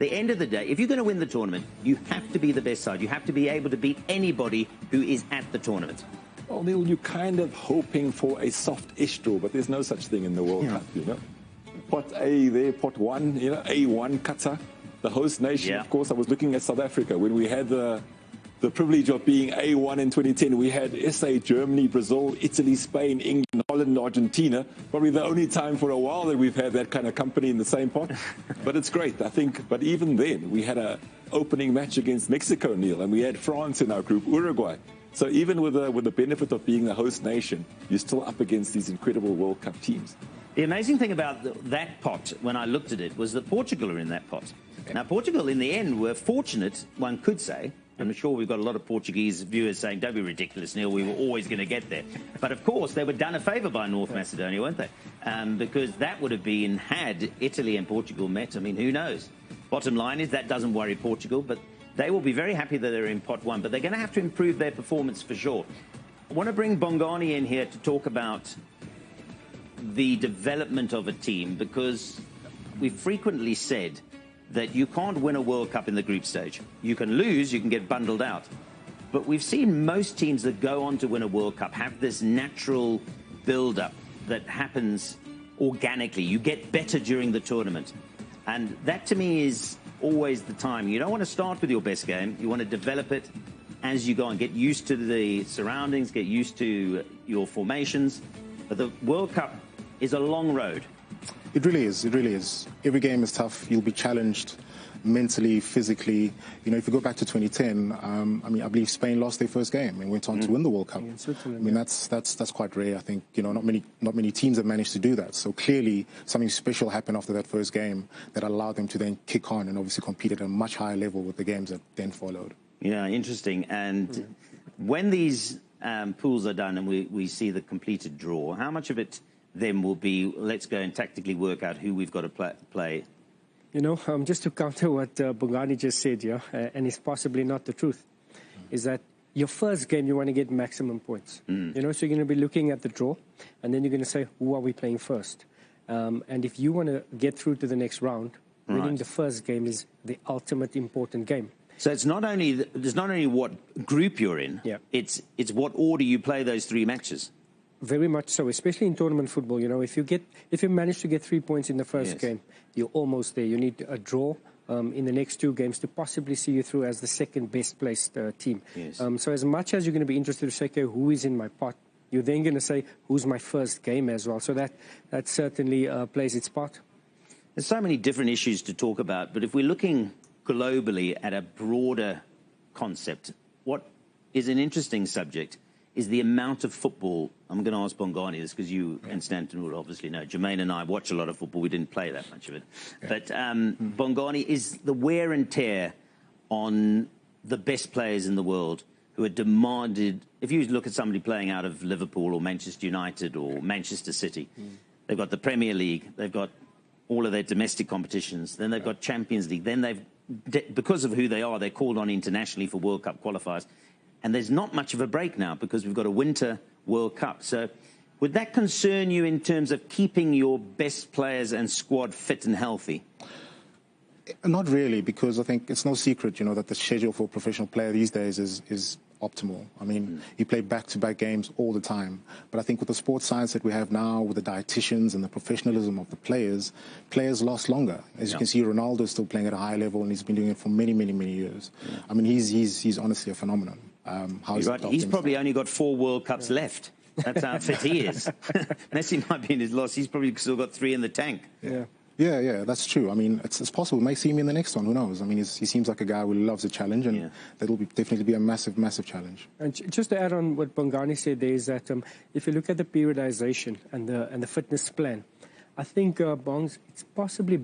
the end of the day, if you're going to win the tournament, you have to be the best side. You have to be able to beat anybody who is at the tournament. Well, Neil, you're kind of hoping for a soft-ish draw, but there's no such thing in the World Cup, you know. Pot A there, pot 1, you know, A1, Qatar, the host nation. Of course, I was looking at South Africa when we had the privilege of being A1 in 2010. We had SA, Germany, Brazil, Italy, Spain, England, Holland, Argentina. Probably the only time for a while that we've had that kind of company in the same pot. But it's great, I think. But even then, we had an opening match against Mexico, Neil, and we had France in our group, Uruguay. So even with the benefit of being the host nation, you're still up against these incredible World Cup teams. The amazing thing about that pot, when I looked at it, was that Portugal are in that pot. Now, Portugal, in the end, were fortunate, one could say. I'm sure we've got a lot of Portuguese viewers saying, don't be ridiculous, Neil, we were always going to get there. But, of course, they were done a favour by North Macedonia, weren't they? Because that would have been, had Italy and Portugal met, I mean, who knows? Bottom line is that doesn't worry Portugal, but they will be very happy that they're in pot 1, but they're going to have to improve their performance for sure. I want to bring Bongani in here to talk about the development of a team, because we've frequently said that you can't win a World Cup in the group stage. You can lose, you can get bundled out. But we've seen most teams that go on to win a World Cup have this natural build-up that happens organically. You get better during the tournament. And that, to me, is always the time. You don't want to start with your best game. You want to develop it as you go on. Get used to the surroundings, get used to your formations. But the World Cup is a long road. It really is. It really is. Every game is tough. You'll be challenged mentally, physically. You know, if you go back to 2010, I mean, I believe Spain lost their first game and went on to win the World Cup. I mean, that's quite rare. I think, you know, not many teams have managed to do that. So clearly, something special happened after that first game that allowed them to then kick on and obviously compete at a much higher level with the games that then followed. Yeah, interesting. And when these pools are done and we see the completed draw, how much of it then will be, let's go and tactically work out who we've got to play? You know, just to counter what Bongani just said, yeah, and it's possibly not the truth, is that your first game, you want to get maximum points. You know, so you're going to be looking at the draw, and then you're going to say, who are we playing first? And if you want to get through to the next round, winning the first game is the ultimate important game. So it's not only, there's not only what group you're in, it's what order you play those 3 matches. Very much so, especially in tournament football. You know, if you manage to get 3 points in the first game, you're almost there. You need a draw in the next 2 games to possibly see you through as the second best placed team. So as much as you're going to be interested to say, okay, who is in my pot, you're then going to say, who's my first game as well. So that certainly plays its part. There's so many different issues to talk about, but if we're looking globally at a broader concept, what is an interesting subject is the amount of football. I'm going to ask Bongani this because you and Stanton would obviously know. Jermaine and I watch a lot of football. We didn't play that much of it. But Bongani, is the wear and tear on the best players in the world who are demanded. If you look at somebody playing out of Liverpool or Manchester United or Manchester City, they've got the Premier League, they've got all of their domestic competitions, then they've got Champions League, then because of who they are, they're called on internationally for World Cup qualifiers. And there's not much of a break now because we've got a Winter World Cup. So would that concern you in terms of keeping your best players and squad fit and healthy? Not really, because I think it's no secret, you know, that the schedule for a professional player these days is optimal. I mean, you play back-to-back games all the time. But I think with the sports science that we have now, with the dietitians and the professionalism of the players last longer. As you can see, Ronaldo is still playing at a high level, and he's been doing it for many, many, many years. I mean, he's honestly a phenomenon. He's probably only got 4 World Cups left. That's how fit he is. Messi might be in his loss. He's probably still got 3 in the tank. Yeah, that's true. I mean, it's possible. We may see him in the next one. Who knows? I mean, he seems like a guy who loves a challenge, and that will definitely be a massive, massive challenge. And just to add on what Bongani said, there is that if you look at the periodization and the fitness plan, I think, Bongs, it's possibly